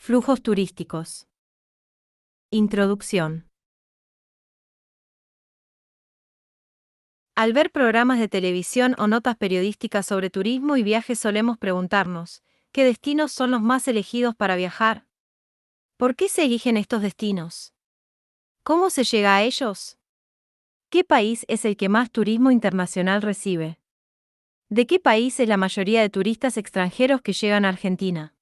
Flujos turísticos. Introducción. Al ver programas de televisión o notas periodísticas sobre turismo y viajes solemos preguntarnos, ¿qué destinos son los más elegidos para viajar? ¿Por qué se eligen estos destinos? ¿Cómo se llega a ellos? ¿Qué país es el que más turismo internacional recibe? ¿De qué país es la mayoría de turistas extranjeros que llegan a Argentina?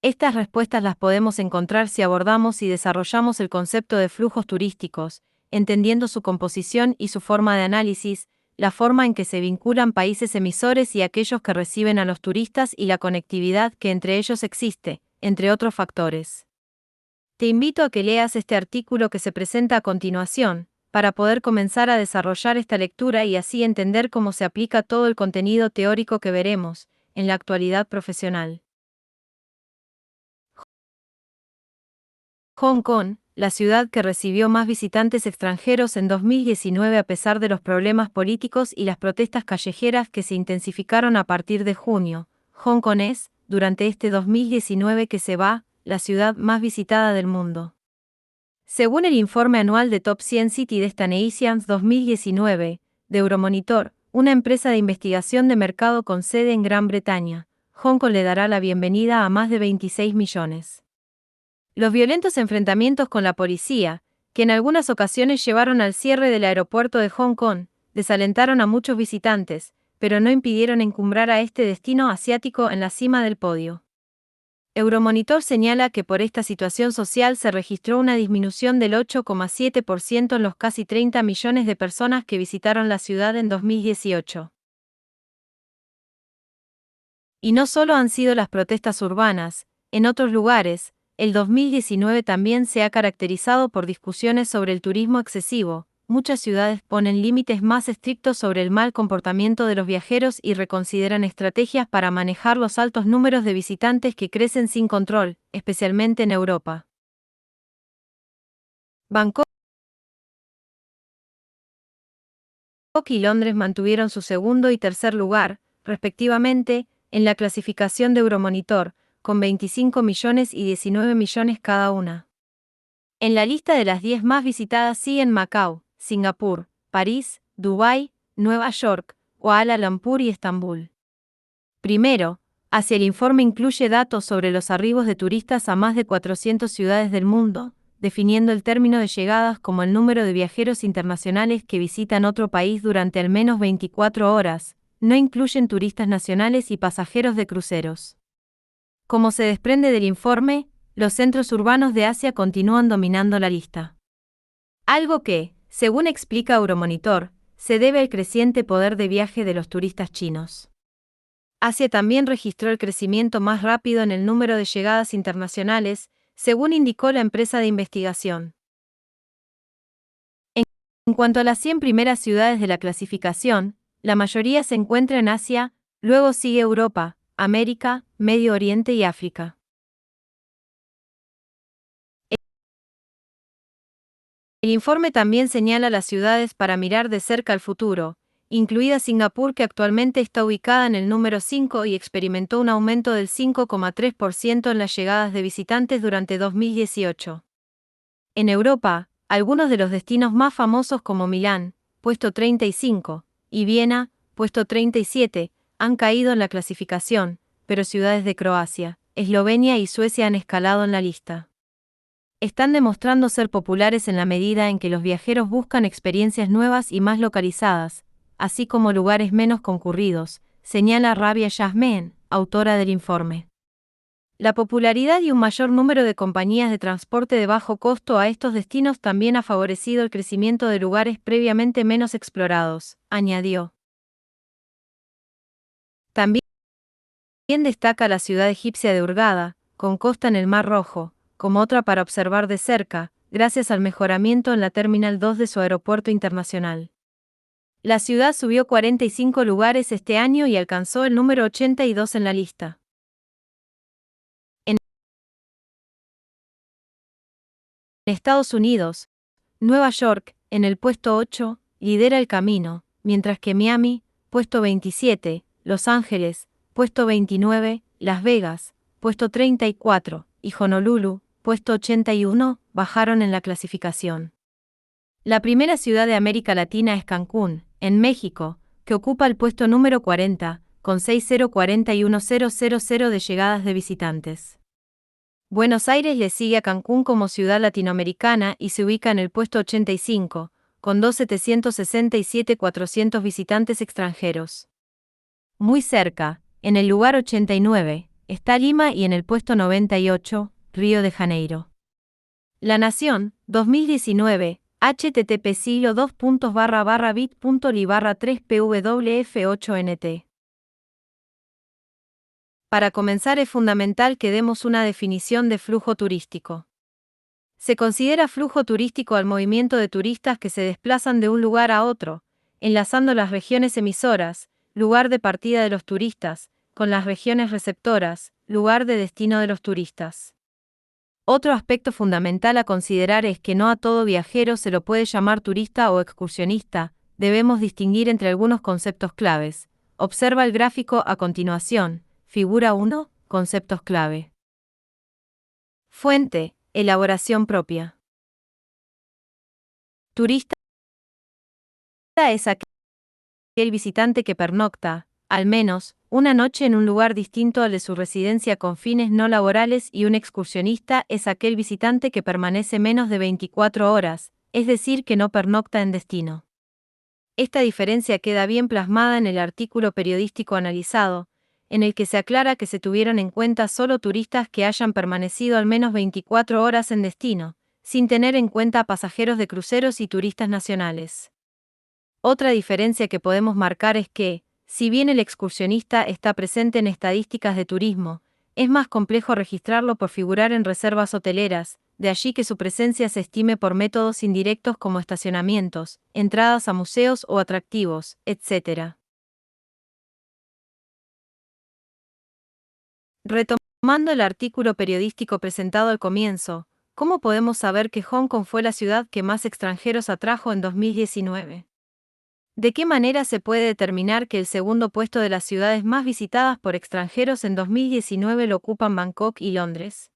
Estas respuestas las podemos encontrar si abordamos y desarrollamos el concepto de flujos turísticos, entendiendo su composición y su forma de análisis, la forma en que se vinculan países emisores y aquellos que reciben a los turistas y la conectividad que entre ellos existe, entre otros factores. Te invito a que leas este artículo que se presenta a continuación, para poder comenzar a desarrollar esta lectura y así entender cómo se aplica todo el contenido teórico que veremos en la actualidad profesional. Hong Kong, la ciudad que recibió más visitantes extranjeros en 2019 a pesar de los problemas políticos y las protestas callejeras que se intensificaron a partir de junio. Hong Kong es, durante este 2019 que se va, la ciudad más visitada del mundo. Según el informe anual de Top 100 City Destinations 2019, de Euromonitor, una empresa de investigación de mercado con sede en Gran Bretaña, Hong Kong le dará la bienvenida a más de 26 millones. Los violentos enfrentamientos con la policía, que en algunas ocasiones llevaron al cierre del aeropuerto de Hong Kong, desalentaron a muchos visitantes, pero no impidieron encumbrar a este destino asiático en la cima del podio. Euromonitor señala que por esta situación social se registró una disminución del 8,7% en los casi 30 millones de personas que visitaron la ciudad en 2018. Y no solo han sido las protestas urbanas, en otros lugares, el 2019 también se ha caracterizado por discusiones sobre el turismo excesivo. Muchas ciudades ponen límites más estrictos sobre el mal comportamiento de los viajeros y reconsideran estrategias para manejar los altos números de visitantes que crecen sin control, especialmente en Europa. Bangkok y Londres mantuvieron su segundo y tercer lugar, respectivamente, en la clasificación de Euromonitor, con 25 millones y 19 millones cada una. En la lista de las 10 más visitadas siguen Macao, Singapur, París, Dubái, Nueva York, Kuala Lumpur y Estambul. Primero, hacia el informe incluye datos sobre los arribos de turistas a más de 400 ciudades del mundo, definiendo el término de llegadas como el número de viajeros internacionales que visitan otro país durante al menos 24 horas, no incluyen turistas nacionales y pasajeros de cruceros. Como se desprende del informe, los centros urbanos de Asia continúan dominando la lista. Algo que, según explica Euromonitor, se debe al creciente poder de viaje de los turistas chinos. Asia también registró el crecimiento más rápido en el número de llegadas internacionales, según indicó la empresa de investigación. En cuanto a las 100 primeras ciudades de la clasificación, la mayoría se encuentra en Asia, luego sigue Europa, América, Medio Oriente y África. El informe también señala las ciudades para mirar de cerca al futuro, incluida Singapur, que actualmente está ubicada en el número 5 y experimentó un aumento del 5,3% en las llegadas de visitantes durante 2018. En Europa, algunos de los destinos más famosos como Milán, puesto 35, y Viena, puesto 37, han caído en la clasificación, pero ciudades de Croacia, Eslovenia y Suecia han escalado en la lista. Están demostrando ser populares en la medida en que los viajeros buscan experiencias nuevas y más localizadas, así como lugares menos concurridos, señala Rabia Yasmeen, autora del informe. La popularidad y un mayor número de compañías de transporte de bajo costo a estos destinos también ha favorecido el crecimiento de lugares previamente menos explorados, añadió. También destaca la ciudad egipcia de Hurghada, con costa en el Mar Rojo, como otra para observar de cerca, gracias al mejoramiento en la Terminal 2 de su aeropuerto internacional. La ciudad subió 45 lugares este año y alcanzó el número 82 en la lista. En Estados Unidos, Nueva York, en el puesto 8, lidera el camino, mientras que Miami, puesto 27, Los Ángeles, puesto 29, Las Vegas, puesto 34, y Honolulu, puesto 81, bajaron en la clasificación. La primera ciudad de América Latina es Cancún, en México, que ocupa el puesto número 40, con 6041.000 de llegadas de visitantes. Buenos Aires le sigue a Cancún como ciudad latinoamericana y se ubica en el puesto 85, con 2.767.400 visitantes extranjeros. Muy cerca, en el lugar 89, está Lima y en el puesto 98, Río de Janeiro. La Nación, 2019, http://bit.ly/3pwf8nt. Para comenzar es fundamental que demos una definición de flujo turístico. Se considera flujo turístico al movimiento de turistas que se desplazan de un lugar a otro, enlazando las regiones emisoras, lugar de partida de los turistas, con las regiones receptoras, lugar de destino de los turistas. Otro aspecto fundamental a considerar es que no a todo viajero se lo puede llamar turista o excursionista, debemos distinguir entre algunos conceptos claves. Observa el gráfico a continuación, figura 1, conceptos clave. Fuente, elaboración propia. Turista es aquel visitante que pernocta, al menos, una noche en un lugar distinto al de su residencia con fines no laborales, y un excursionista es aquel visitante que permanece menos de 24 horas, es decir, que no pernocta en destino. Esta diferencia queda bien plasmada en el artículo periodístico analizado, en el que se aclara que se tuvieron en cuenta solo turistas que hayan permanecido al menos 24 horas en destino, sin tener en cuenta pasajeros de cruceros y turistas nacionales. Otra diferencia que podemos marcar es que, si bien el excursionista está presente en estadísticas de turismo, es más complejo registrarlo por figurar en reservas hoteleras, de allí que su presencia se estime por métodos indirectos como estacionamientos, entradas a museos o atractivos, etc. Retomando el artículo periodístico presentado al comienzo, ¿cómo podemos saber que Hong Kong fue la ciudad que más extranjeros atrajo en 2019? ¿De qué manera se puede determinar que el segundo puesto de las ciudades más visitadas por extranjeros en 2019 lo ocupan Bangkok y Londres?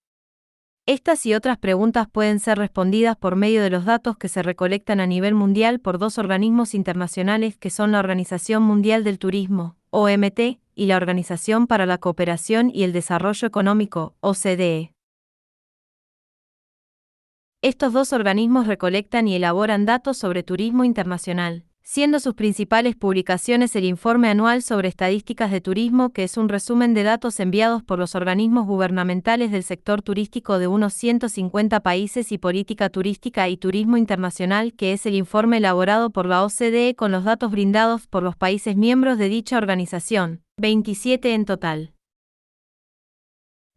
Estas y otras preguntas pueden ser respondidas por medio de los datos que se recolectan a nivel mundial por dos organismos internacionales que son la Organización Mundial del Turismo, OMT, y la Organización para la Cooperación y el Desarrollo Económico, OCDE. Estos dos organismos recolectan y elaboran datos sobre turismo internacional, siendo sus principales publicaciones el Informe Anual sobre Estadísticas de Turismo, que es un resumen de datos enviados por los organismos gubernamentales del sector turístico de unos 150 países, y Política Turística y Turismo Internacional, que es el informe elaborado por la OCDE con los datos brindados por los países miembros de dicha organización, 27 en total.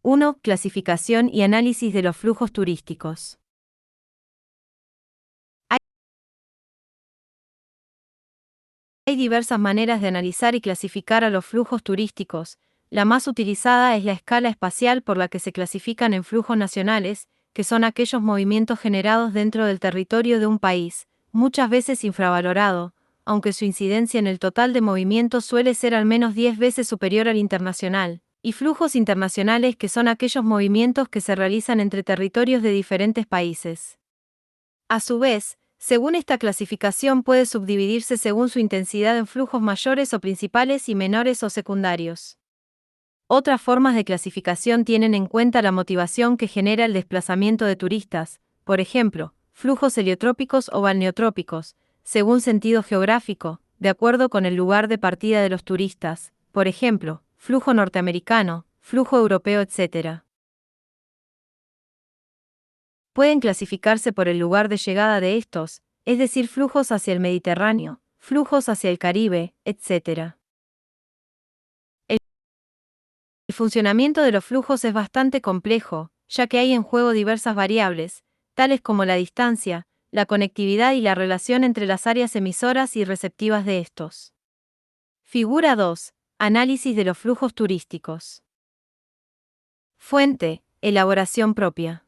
1. Clasificación y análisis de los flujos turísticos. Hay diversas maneras de analizar y clasificar a los flujos turísticos. La más utilizada es la escala espacial, por la que se clasifican en flujos nacionales, que son aquellos movimientos generados dentro del territorio de un país, muchas veces infravalorado, aunque su incidencia en el total de movimientos suele ser al menos 10 veces superior al internacional, y flujos internacionales, que son aquellos movimientos que se realizan entre territorios de diferentes países. A su vez, según esta clasificación puede subdividirse según su intensidad en flujos mayores o principales y menores o secundarios. Otras formas de clasificación tienen en cuenta la motivación que genera el desplazamiento de turistas, por ejemplo, flujos heliotrópicos o balneotrópicos, según sentido geográfico, de acuerdo con el lugar de partida de los turistas, por ejemplo, flujo norteamericano, flujo europeo, etc. Pueden clasificarse por el lugar de llegada de estos, es decir, flujos hacia el Mediterráneo, flujos hacia el Caribe, etc. El funcionamiento de los flujos es bastante complejo, ya que hay en juego diversas variables, tales como la distancia, la conectividad y la relación entre las áreas emisoras y receptivas de estos. Figura 2. Análisis de los flujos turísticos. Fuente, elaboración propia.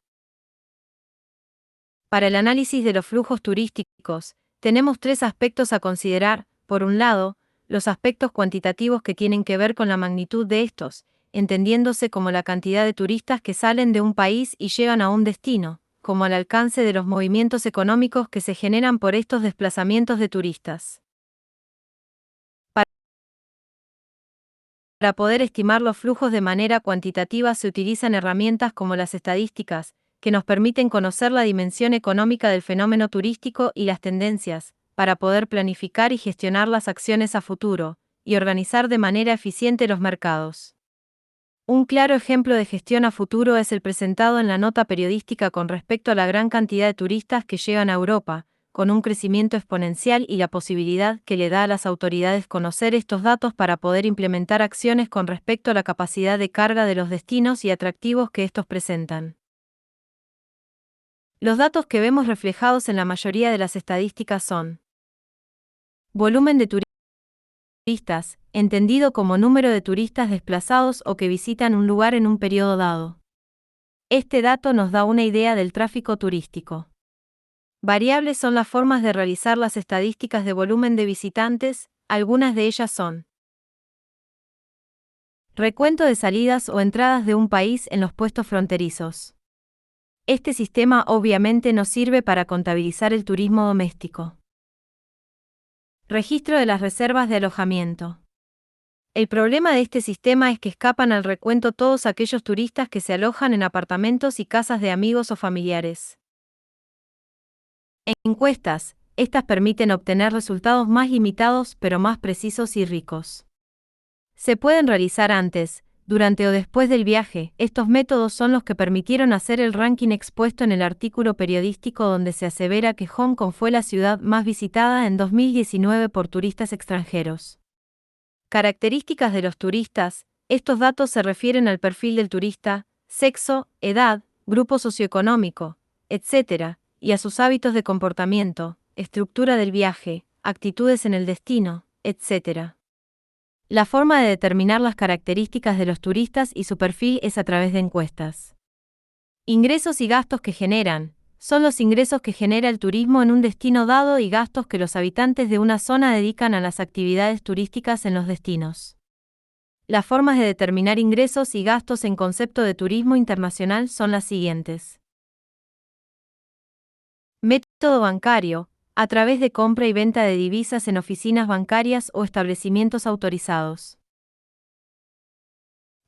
Para el análisis de los flujos turísticos, tenemos tres aspectos a considerar. Por un lado, los aspectos cuantitativos, que tienen que ver con la magnitud de estos, entendiéndose como la cantidad de turistas que salen de un país y llegan a un destino, como el alcance de los movimientos económicos que se generan por estos desplazamientos de turistas. Para poder estimar los flujos de manera cuantitativa se utilizan herramientas como las estadísticas, que nos permiten conocer la dimensión económica del fenómeno turístico y las tendencias, para poder planificar y gestionar las acciones a futuro, y organizar de manera eficiente los mercados. Un claro ejemplo de gestión a futuro es el presentado en la nota periodística con respecto a la gran cantidad de turistas que llegan a Europa, con un crecimiento exponencial y la posibilidad que le da a las autoridades conocer estos datos para poder implementar acciones con respecto a la capacidad de carga de los destinos y atractivos que estos presentan. Los datos que vemos reflejados en la mayoría de las estadísticas son: volumen de turistas, entendido como número de turistas desplazados o que visitan un lugar en un periodo dado. Este dato nos da una idea del tráfico turístico. Variables son las formas de realizar las estadísticas de volumen de visitantes, algunas de ellas son: recuento de salidas o entradas de un país en los puestos fronterizos. Este sistema obviamente no sirve para contabilizar el turismo doméstico. Registro de las reservas de alojamiento. El problema de este sistema es que escapan al recuento todos aquellos turistas que se alojan en apartamentos y casas de amigos o familiares. En encuestas, estas permiten obtener resultados más limitados pero más precisos y ricos. Se pueden realizar antes, durante o después del viaje. Estos métodos son los que permitieron hacer el ranking expuesto en el artículo periodístico donde se asevera que Hong Kong fue la ciudad más visitada en 2019 por turistas extranjeros. Características de los turistas. Estos datos se refieren al perfil del turista, sexo, edad, grupo socioeconómico, etc., y a sus hábitos de comportamiento, estructura del viaje, actitudes en el destino, etc. La forma de determinar las características de los turistas y su perfil es a través de encuestas. Ingresos y gastos que generan. Son los ingresos que genera el turismo en un destino dado y gastos que los habitantes de una zona dedican a las actividades turísticas en los destinos. Las formas de determinar ingresos y gastos en concepto de turismo internacional son las siguientes. Método bancario, a través de compra y venta de divisas en oficinas bancarias o establecimientos autorizados.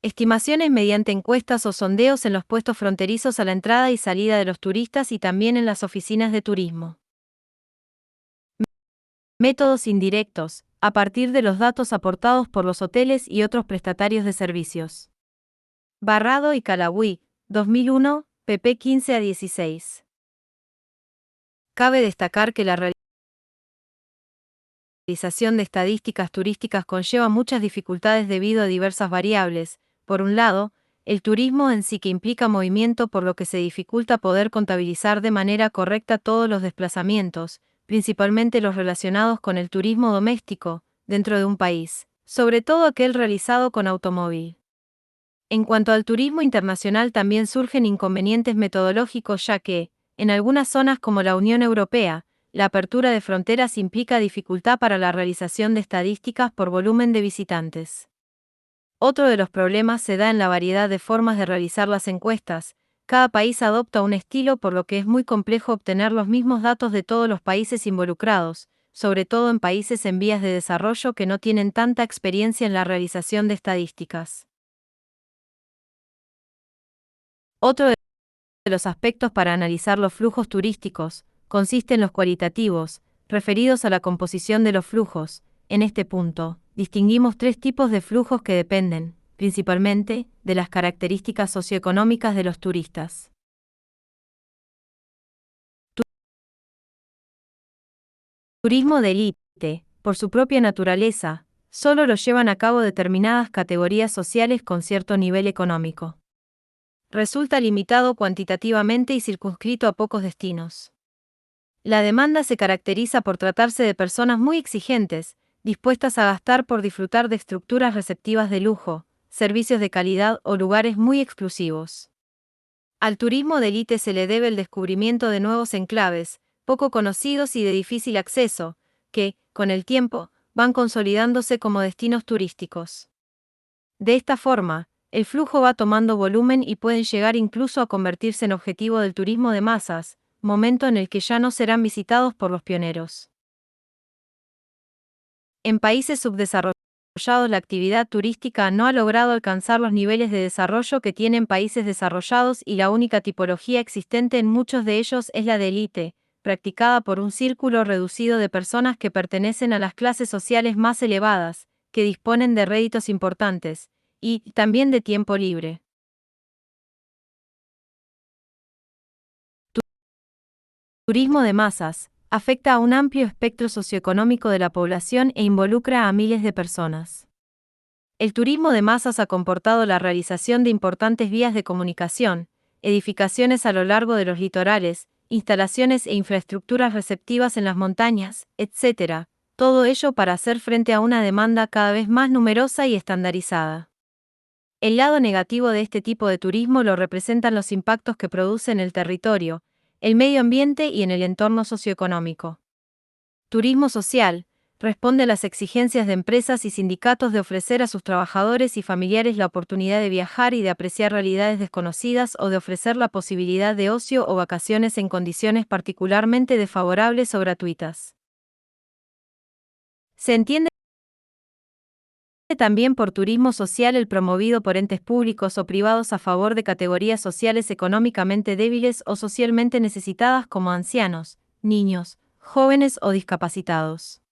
Estimaciones mediante encuestas o sondeos en los puestos fronterizos a la entrada y salida de los turistas y también en las oficinas de turismo. Métodos indirectos, a partir de los datos aportados por los hoteles y otros prestatarios de servicios. Barrado y Calabuí, 2001, pp 15 a 16. Cabe destacar que la realización de estadísticas turísticas conlleva muchas dificultades debido a diversas variables. Por un lado, el turismo en sí que implica movimiento, por lo que se dificulta poder contabilizar de manera correcta todos los desplazamientos, principalmente los relacionados con el turismo doméstico, dentro de un país, sobre todo aquel realizado con automóvil. En cuanto al turismo internacional también surgen inconvenientes metodológicos, ya que, en algunas zonas como la Unión Europea, la apertura de fronteras implica dificultad para la realización de estadísticas por volumen de visitantes. Otro de los problemas se da en la variedad de formas de realizar las encuestas. Cada país adopta un estilo, por lo que es muy complejo obtener los mismos datos de todos los países involucrados, sobre todo en países en vías de desarrollo que no tienen tanta experiencia en la realización de estadísticas. Otro de los aspectos para analizar los flujos turísticos consiste en los cualitativos, referidos a la composición de los flujos. En este punto, distinguimos tres tipos de flujos que dependen, principalmente, de las características socioeconómicas de los turistas. Turismo de élite, por su propia naturaleza, solo lo llevan a cabo determinadas categorías sociales con cierto nivel económico. Resulta limitado cuantitativamente y circunscrito a pocos destinos. La demanda se caracteriza por tratarse de personas muy exigentes, dispuestas a gastar por disfrutar de estructuras receptivas de lujo, servicios de calidad o lugares muy exclusivos. Al turismo de élite se le debe el descubrimiento de nuevos enclaves, poco conocidos y de difícil acceso, que, con el tiempo, van consolidándose como destinos turísticos. De esta forma, el flujo va tomando volumen y pueden llegar incluso a convertirse en objetivo del turismo de masas, momento en el que ya no serán visitados por los pioneros. En países subdesarrollados, la actividad turística no ha logrado alcanzar los niveles de desarrollo que tienen países desarrollados y la única tipología existente en muchos de ellos es la de élite, practicada por un círculo reducido de personas que pertenecen a las clases sociales más elevadas, que disponen de réditos importantes, y también de tiempo libre. Turismo de masas afecta a un amplio espectro socioeconómico de la población e involucra a miles de personas. El turismo de masas ha comportado la realización de importantes vías de comunicación, edificaciones a lo largo de los litorales, instalaciones e infraestructuras receptivas en las montañas, etc., todo ello para hacer frente a una demanda cada vez más numerosa y estandarizada. El lado negativo de este tipo de turismo lo representan los impactos que produce en el territorio, el medio ambiente y en el entorno socioeconómico. Turismo social responde a las exigencias de empresas y sindicatos de ofrecer a sus trabajadores y familiares la oportunidad de viajar y de apreciar realidades desconocidas o de ofrecer la posibilidad de ocio o vacaciones en condiciones particularmente desfavorables o gratuitas. Se entiende también por turismo social el promovido por entes públicos o privados a favor de categorías sociales económicamente débiles o socialmente necesitadas como ancianos, niños, jóvenes o discapacitados.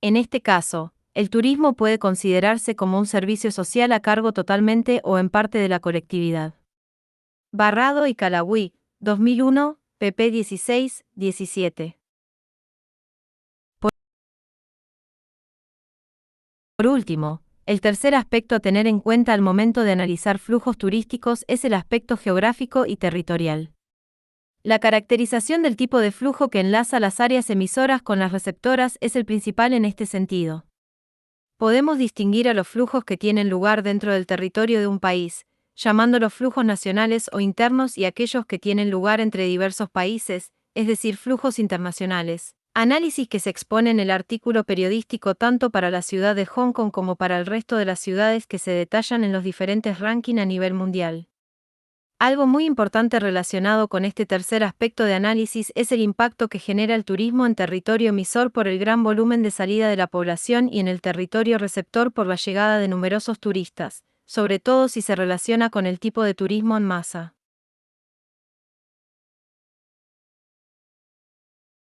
En este caso, el turismo puede considerarse como un servicio social a cargo totalmente o en parte de la colectividad. Barrado y Calawí, 2001, pp 16-17. Por último, el tercer aspecto a tener en cuenta al momento de analizar flujos turísticos es el aspecto geográfico y territorial. La caracterización del tipo de flujo que enlaza las áreas emisoras con las receptoras es el principal en este sentido. Podemos distinguir a los flujos que tienen lugar dentro del territorio de un país, llamándolos flujos nacionales o internos, y aquellos que tienen lugar entre diversos países, es decir, flujos internacionales. Análisis que se expone en el artículo periodístico tanto para la ciudad de Hong Kong como para el resto de las ciudades que se detallan en los diferentes rankings a nivel mundial. Algo muy importante relacionado con este tercer aspecto de análisis es el impacto que genera el turismo en territorio emisor por el gran volumen de salida de la población y en el territorio receptor por la llegada de numerosos turistas, sobre todo si se relaciona con el tipo de turismo en masa.